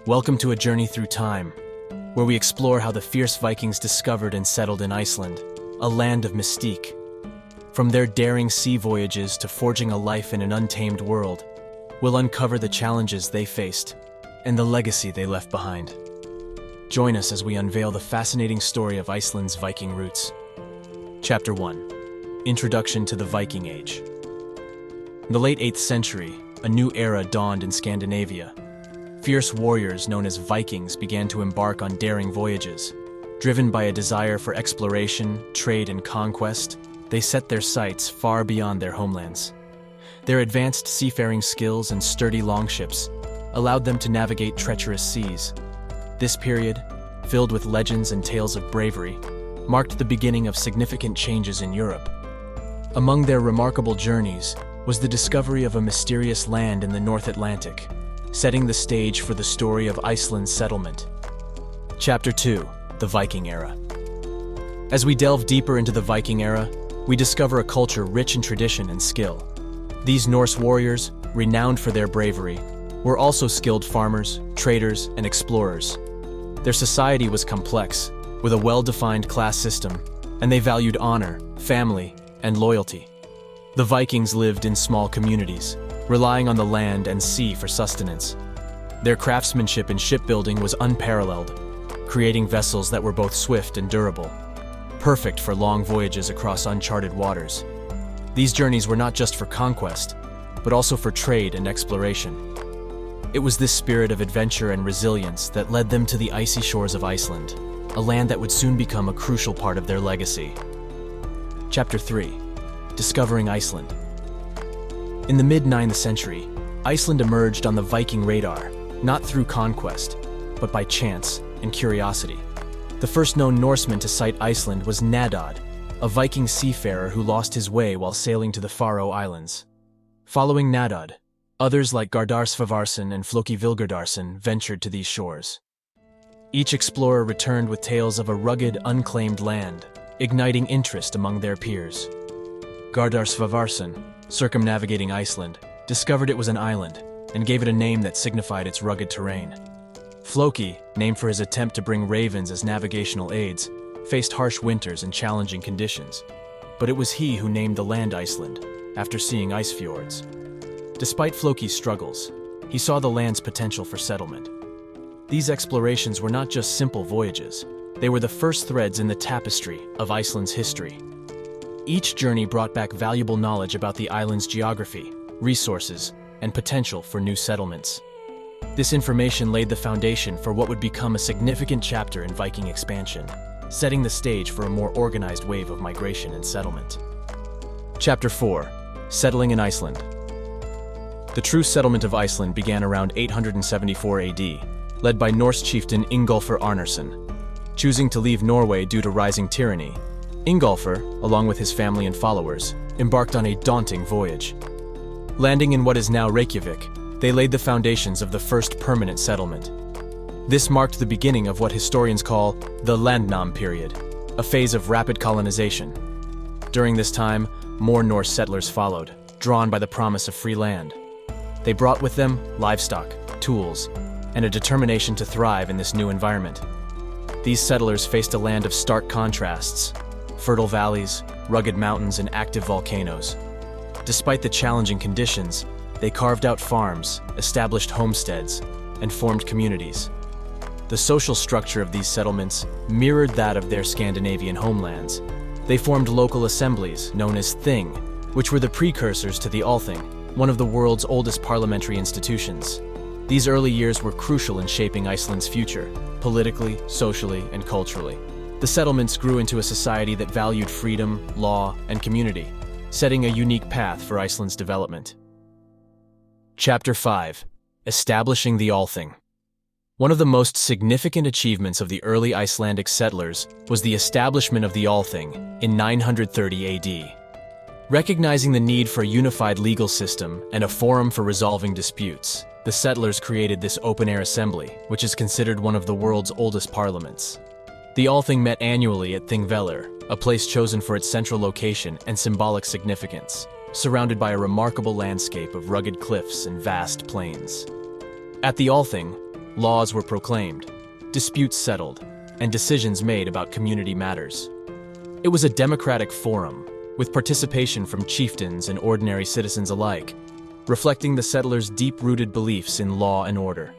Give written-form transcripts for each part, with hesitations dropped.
Welcome to a journey through time, where we explore how the fierce Vikings discovered and settled in Iceland, a land of mystique. From their daring sea voyages to forging a life in an untamed world, we'll uncover the challenges they faced and the legacy they left behind. Join us as we unveil the fascinating story of Iceland's Viking roots. Chapter 1: Introduction to the Viking Age. In the late 8th century, a new era dawned in Scandinavia. Fierce warriors known as Vikings began to embark on daring voyages. Driven by a desire for exploration, trade, and conquest, they set their sights far beyond their homelands. Their advanced seafaring skills and sturdy longships allowed them to navigate treacherous seas. This period, filled with legends and tales of bravery, marked the beginning of significant changes in Europe. Among their remarkable journeys was the discovery of a mysterious land in the North Atlantic, setting the stage for the story of Iceland's settlement. Chapter 2: The Viking Era. As we delve deeper into the Viking era, we discover a culture rich in tradition and skill. These Norse warriors, renowned for their bravery, were also skilled farmers, traders, and explorers. Their society was complex, with a well-defined class system, and they valued honor, family, and loyalty. The Vikings lived in small communities, relying on the land and sea for sustenance. Their craftsmanship in shipbuilding was unparalleled, creating vessels that were both swift and durable, perfect for long voyages across uncharted waters. These journeys were not just for conquest, but also for trade and exploration. It was this spirit of adventure and resilience that led them to the icy shores of Iceland, a land that would soon become a crucial part of their legacy. Chapter 3: Discovering Iceland. In the mid-9th century, Iceland emerged on the Viking radar, not through conquest, but by chance and curiosity. The first known Norseman to sight Iceland was Nadod, a Viking seafarer who lost his way while sailing to the Faroe Islands. Following Nadod, others like Gardar Svavarsson and Floki Vilgerdarsson ventured to these shores. Each explorer returned with tales of a rugged, unclaimed land, igniting interest among their peers. Gardar Svavarsson, circumnavigating Iceland, discovered it was an island and gave it a name that signified its rugged terrain. Floki, named for his attempt to bring ravens as navigational aids, faced harsh winters and challenging conditions, but it was he who named the land Iceland, after seeing ice fjords. Despite Floki's struggles, he saw the land's potential for settlement. These explorations were not just simple voyages, they were the first threads in the tapestry of Iceland's history. Each journey brought back valuable knowledge about the island's geography, resources, and potential for new settlements. This information laid the foundation for what would become a significant chapter in Viking expansion, setting the stage for a more organized wave of migration and settlement. Chapter 4: Settling in Iceland. The true settlement of Iceland began around 874 AD, led by Norse chieftain Ingolfur Arnarsson. Choosing to leave Norway due to rising tyranny, Ingolfur, along with his family and followers, embarked on a daunting voyage. Landing in what is now Reykjavik, they laid the foundations of the first permanent settlement. This marked the beginning of what historians call the Landnam period, a phase of rapid colonization. During this time, more Norse settlers followed, drawn by the promise of free land. They brought with them livestock, tools, and a determination to thrive in this new environment. These settlers faced a land of stark contrasts: fertile valleys, rugged mountains, and active volcanoes. Despite the challenging conditions, they carved out farms, established homesteads, and formed communities. The social structure of these settlements mirrored that of their Scandinavian homelands. They formed local assemblies, known as Thing, which were the precursors to the Althing, one of the world's oldest parliamentary institutions. These early years were crucial in shaping Iceland's future, politically, socially, and culturally. The settlements grew into a society that valued freedom, law, and community, setting a unique path for Iceland's development. Chapter 5: Establishing the Althing. One of the most significant achievements of the early Icelandic settlers was the establishment of the Althing in 930 AD. Recognizing the need for a unified legal system and a forum for resolving disputes, the settlers created this open-air assembly, which is considered one of the world's oldest parliaments. The Althing met annually at Thingvellir, a place chosen for its central location and symbolic significance, surrounded by a remarkable landscape of rugged cliffs and vast plains. At the Althing, Laws were proclaimed, disputes settled, and decisions made about community matters. It was a democratic forum, with participation from chieftains and ordinary citizens alike, reflecting the settlers' deep-rooted beliefs in law and order.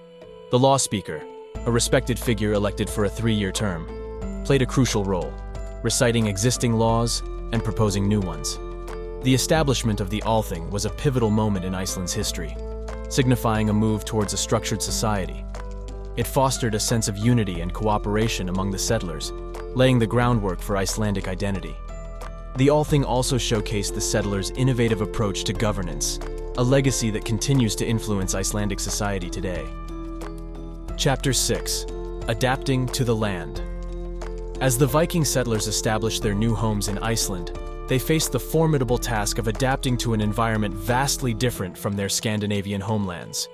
The law speaker, a respected figure elected for a 3-year term, played a crucial role, reciting existing laws and proposing new ones. The establishment of the Althing was a pivotal moment in Iceland's history, signifying a move towards a structured society. It fostered a sense of unity and cooperation among the settlers, laying the groundwork for Icelandic identity. The Althing also showcased the settlers' innovative approach to governance, a legacy that continues to influence Icelandic society today. Chapter 6: Adapting to the Land. As the Viking settlers established their new homes in Iceland, they faced the formidable task of adapting to an environment vastly different from their Scandinavian homelands.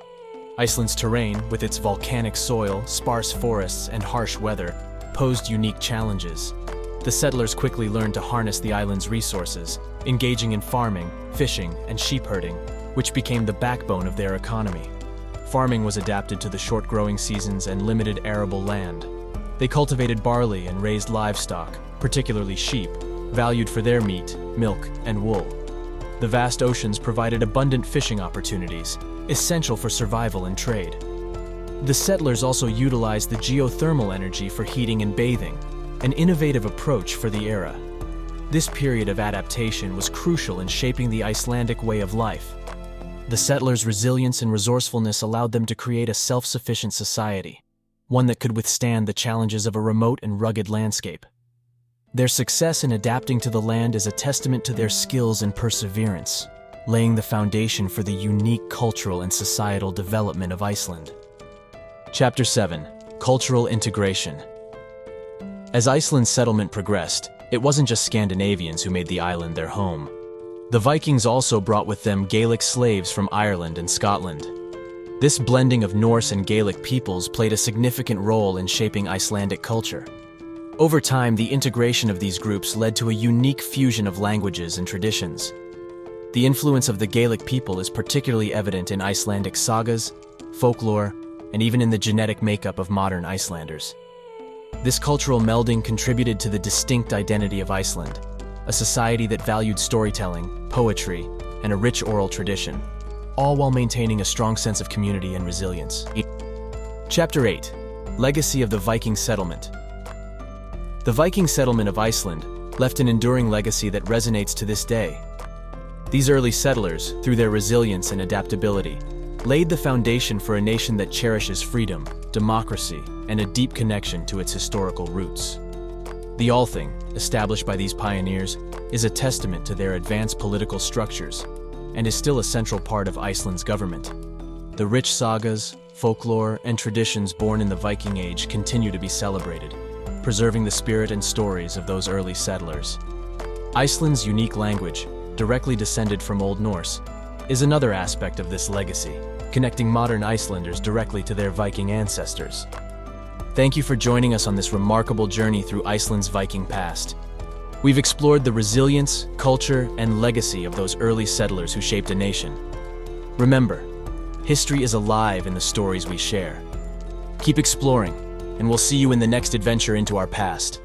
Iceland's terrain, with its volcanic soil, sparse forests, and harsh weather, posed unique challenges. The settlers quickly learned to harness the island's resources, engaging in farming, fishing, and sheep herding, which became the backbone of their economy. Farming was adapted to the short growing seasons and limited arable land. They cultivated barley and raised livestock, particularly sheep, valued for their meat, milk, and wool. The vast oceans provided abundant fishing opportunities, essential for survival and trade. The settlers also utilized the geothermal energy for heating and bathing, an innovative approach for the era. This period of adaptation was crucial in shaping the Icelandic way of life. The settlers' resilience and resourcefulness allowed them to create a self-sufficient society, one that could withstand the challenges of a remote and rugged landscape. Their success in adapting to the land is a testament to their skills and perseverance, laying the foundation for the unique cultural and societal development of Iceland. Chapter 7: Cultural Integration. As Iceland's settlement progressed, it wasn't just Scandinavians who made the island their home. The Vikings also brought with them Gaelic slaves from Ireland and Scotland. This blending of Norse and Gaelic peoples played a significant role in shaping Icelandic culture. Over time, the integration of these groups led to a unique fusion of languages and traditions. The influence of the Gaelic people is particularly evident in Icelandic sagas, folklore, and even in the genetic makeup of modern Icelanders. This cultural melding contributed to the distinct identity of Iceland, a society that valued storytelling, poetry, and a rich oral tradition, all while maintaining a strong sense of community and resilience. Chapter 8: Legacy of the Viking Settlement. The Viking settlement of Iceland left an enduring legacy that resonates to this day. These early settlers, through their resilience and adaptability, laid the foundation for a nation that cherishes freedom, democracy, and a deep connection to its historical roots. The Althing, established by these pioneers, is a testament to their advanced political structures and is still a central part of Iceland's government. The rich sagas, folklore, and traditions born in the Viking Age continue to be celebrated, preserving the spirit and stories of those early settlers. Iceland's unique language, directly descended from Old Norse, is another aspect of this legacy, connecting modern Icelanders directly to their Viking ancestors. Thank you for joining us on this remarkable journey through Iceland's Viking past. We've explored the resilience, culture, and legacy of those early settlers who shaped a nation. Remember, history is alive in the stories we share. Keep exploring, and we'll see you in the next adventure into our past.